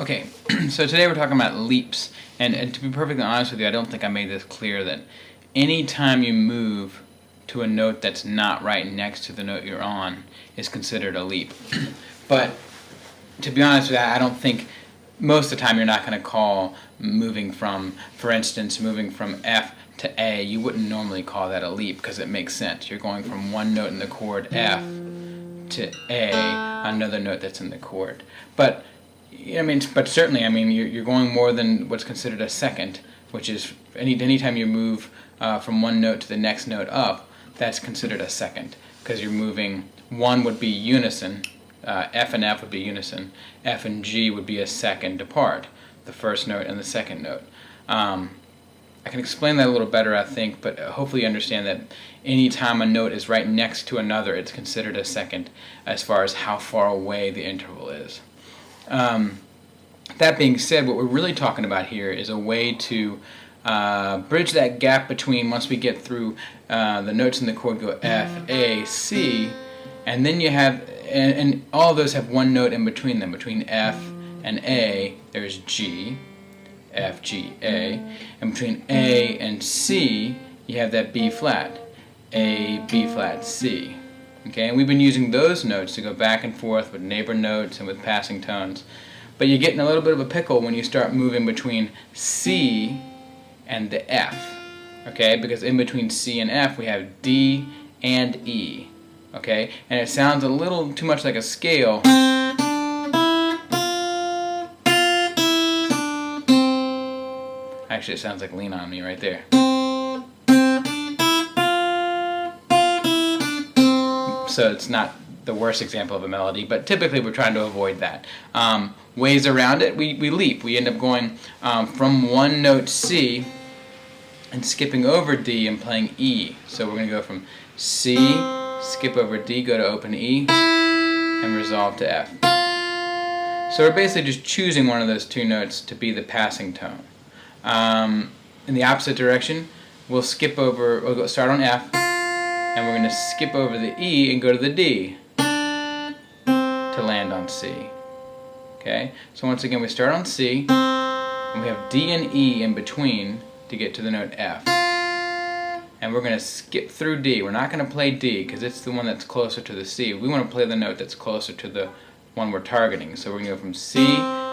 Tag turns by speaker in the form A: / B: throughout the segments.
A: Okay, so today we're talking about leaps, and to be perfectly honest with you, I don't think I made this clear that any time you move to a note that's not right next to the note you're on is considered a leap. But to be honest with you, I don't think most of the time you're not going to call moving from, for instance, moving from F to A, you wouldn't normally call that a leap because it makes sense. You're going from one note in the chord F to A, another note that's in the chord. But certainly, you're going more than what's considered a second, which is anytime you move from one note to the next note up, that's considered a second, because you're moving. One would be unison, F and F would be unison, F and G would be a second apart, the first note and the second note. I can explain that a little better, I think, but hopefully you understand that anytime a note is right next to another, it's considered a second as far as how far away the interval is. That being said, what we're really talking about here is a way to bridge that gap between, once we get through the notes in the chord go F, A, C, and then you have, and all of those have one note in between them. Between F and A, there's G, F, G, A, and between A and C, you have that B flat, A, B flat, C. Okay, and we've been using those notes to go back and forth with neighbor notes and with passing tones. But you get in a little bit of a pickle when you start moving between C and the F. Okay, because in between C and F we have D and E. Okay, and it sounds a little too much like a scale. Actually, it sounds like Lean on Me right there. So it's not the worst example of a melody, but typically we're trying to avoid that. Ways around it, we leap. We end up going from one note C and skipping over D and playing E. So we're going to go from C, skip over D, go to open E, and resolve to F. So we're basically just choosing one of those two notes to be the passing tone. In the opposite direction, we'll start on F, and we're going to skip over the E and go to the D to land on C. Okay? So once again, we start on C, and we have D and E in between to get to the note F. And we're going to skip through D. We're not going to play D because it's the one that's closer to the C. We want to play the note that's closer to the one we're targeting. So we're going to go from C,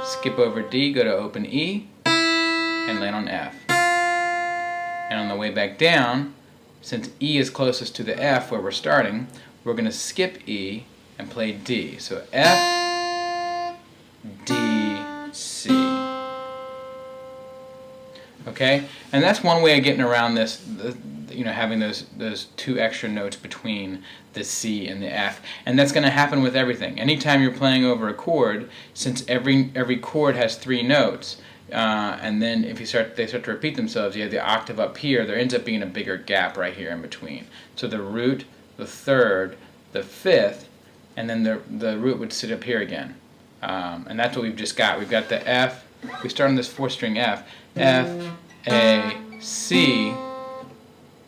A: skip over D, go to open E, and land on F. And on the way back down, since E is closest to the F where we're starting, we're going to skip E and play D. So F, D, C. Okay? And that's one way of getting around this, having those two extra notes between the C and the F. And that's going to happen with everything. Anytime you're playing over a chord, since every chord has three notes, and then if they start to repeat themselves, you have the octave up here, there ends up being a bigger gap right here in between. So the root, the third, the fifth, and then the root would sit up here again. And that's what we've just got. We've got the F, we start on this fourth string F, F, A, C,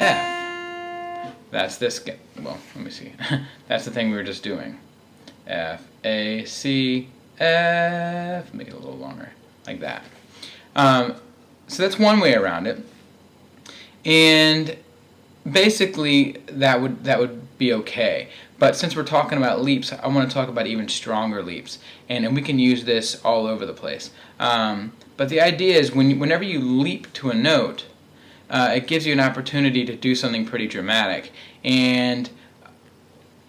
A: F. That's this, well, let me see. That's the thing we were just doing. F, A, C, F, make it a little longer, like that. So that's one way around it, and basically that would be okay. But since we're talking about leaps, I want to talk about even stronger leaps, and we can use this all over the place. But the idea is whenever you leap to a note, it gives you an opportunity to do something pretty dramatic, and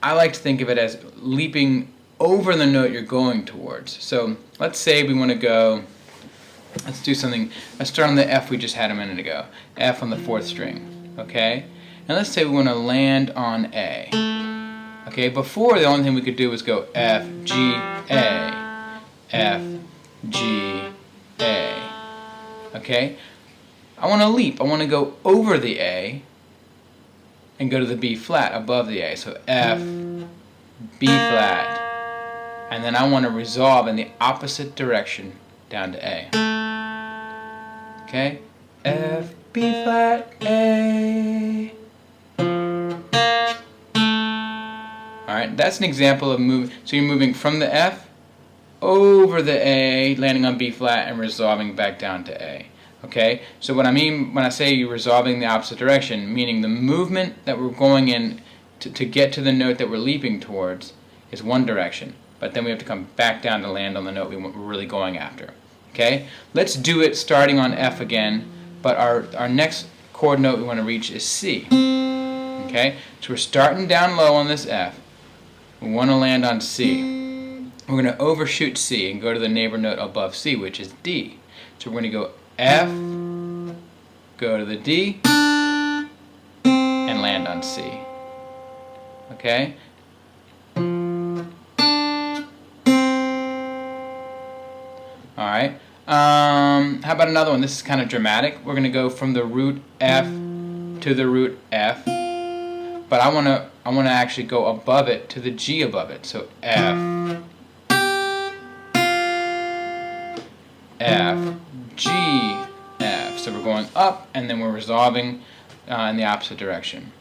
A: I like to think of it as leaping over the note you're going towards. So let's say we want to go. Let's do something. Let's start on the F we just had a minute ago. F on the fourth string. Okay? And let's say we want to land on A. Okay? Before, the only thing we could do was go F, G, A. F, G, A. Okay? I want to leap. I want to go over the A and go to the B flat above the A. So F, B flat. And then I want to resolve in the opposite direction down to A. Okay? F, B flat, A. Alright, that's an example of move. So you're moving from the F over the A, landing on B flat, and resolving back down to A. Okay, so what I mean when I say you're resolving the opposite direction, meaning the movement that we're going in to get to the note that we're leaping towards is one direction, but then we have to come back down to land on the note we're really going after. Okay, let's do it starting on F again, but our next chord note we want to reach is C. Okay, so we're starting down low on this F. We want to land on C. We're going to overshoot C and go to the neighbor note above C, which is D. So we're going to go F, go to the D, and land on C. Okay? Alright. How about another one? This is kind of dramatic. We're going to go from the root F to the root F. But I want to actually go above it to the G above it. So F, F, G, F. So we're going up, and then we're resolving in the opposite direction.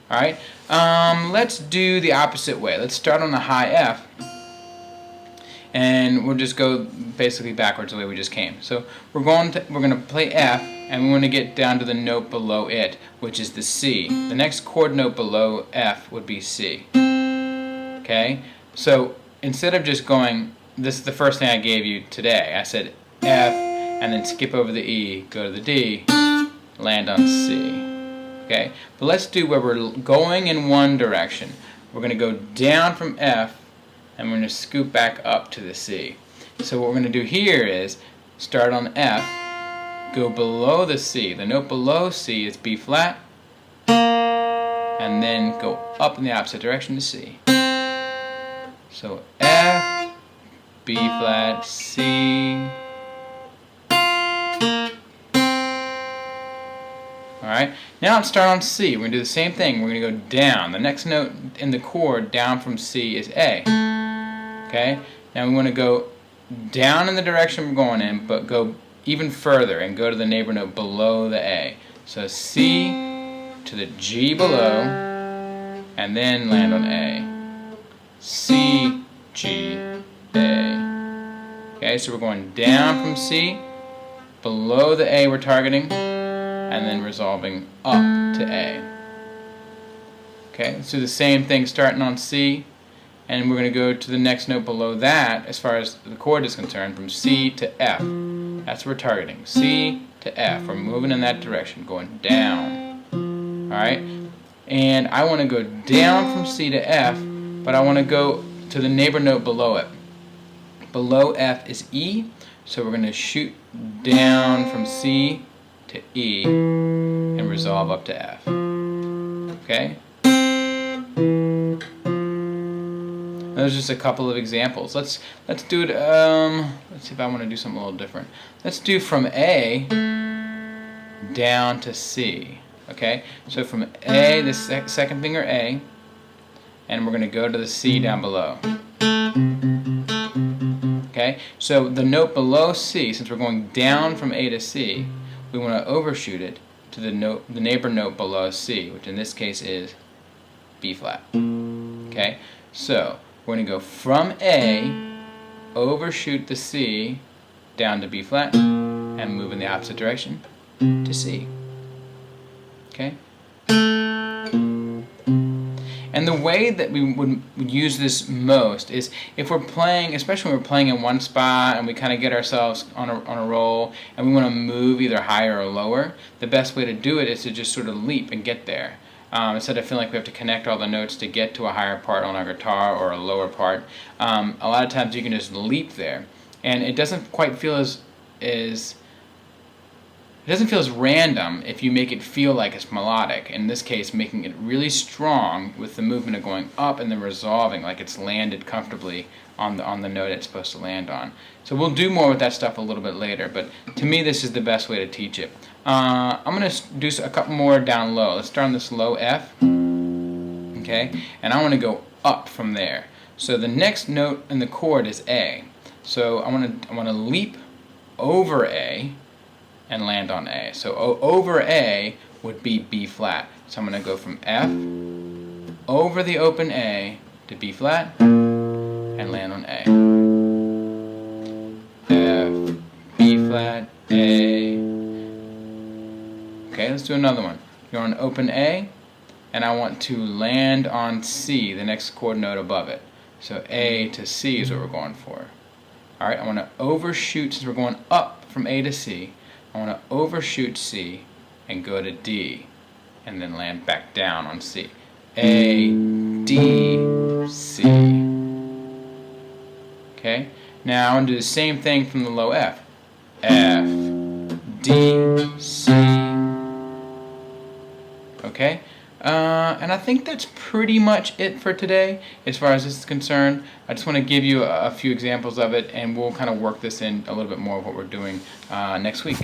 A: All right. Let's do the opposite way. Let's start on the high F, and we'll just go basically backwards the way we just came. So we're going to play F, and we want to get down to the note below it, which is the C. The next chord note below F would be C. Okay. So instead of just going, this is the first thing I gave you today. I said F, and then skip over the E, go to the D, land on C. Okay. But let's do where we're going in one direction. We're going to go down from F, and we're going to scoop back up to the C. So what we're going to do here is start on F, go below the C. The note below C is B flat, and then go up in the opposite direction to C. So F, B flat, C. Alright, now let's start on C. We're going to do the same thing. We're going to go down. The next note in the chord down from C is A. Okay, now we want to go down in the direction we're going in, but go even further and go to the neighbor note below the A. So C to the G below, and then land on A. C, G, A. Okay, so we're going down from C, below the A we're targeting, and then resolving up to A. Okay, let's do the same thing starting on C, and we're going to go to the next note below that as far as the chord is concerned, from C to F. That's what we're targeting. C to F. We're moving in that direction, going down. Alright? And I want to go down from C to F, but I want to go to the neighbor note below it. Below F is E, so we're going to shoot down from C to E and resolve up to F. Okay? Those are just a couple of examples. Let's do it. Let's see if I want to do something a little different. Let's do from A down to C. Okay, so from A, the second finger A, and we're going to go to the C down below. Okay, so the note below C, since we're going down from A to C, we want to overshoot it to the neighbor note below C, which in this case is B flat. Okay, so we're going to go from A, overshoot the C, down to B flat, and move in the opposite direction to C. Okay? And the way that we would use this most is if we're playing, especially when we're playing in one spot and we kind of get ourselves on a roll and we want to move either higher or lower, the best way to do it is to just sort of leap and get there. Instead of feeling like we have to connect all the notes to get to a higher part on our guitar or a lower part, a lot of times you can just leap there. And it doesn't quite feel as random if you make it feel like it's melodic. In this case, making it really strong with the movement of going up and then resolving like it's landed comfortably on the note it's supposed to land on. So we'll do more with that stuff a little bit later, but to me this is the best way to teach it. I'm going to do a couple more down low. Let's start on this low F, okay, and I want to go up from there. So the next note in the chord is A. So I want to leap over A and land on A. So over A would be B flat. So I'm going to go from F over the open A to B flat and land on A. flat, A. Okay, let's do another one. You want to open A, and I want to land on C, the next chord note above it. So A to C is what we're going for. Alright, I want to overshoot, since we're going up from A to C, I want to overshoot C and go to D, and then land back down on C. A, D, C. Okay, now I want to do the same thing from the low F. F, D, C. Okay, and I think that's pretty much it for today as far as this is concerned. I just want to give you a few examples of it, and we'll kind of work this in a little bit more of what we're doing next week.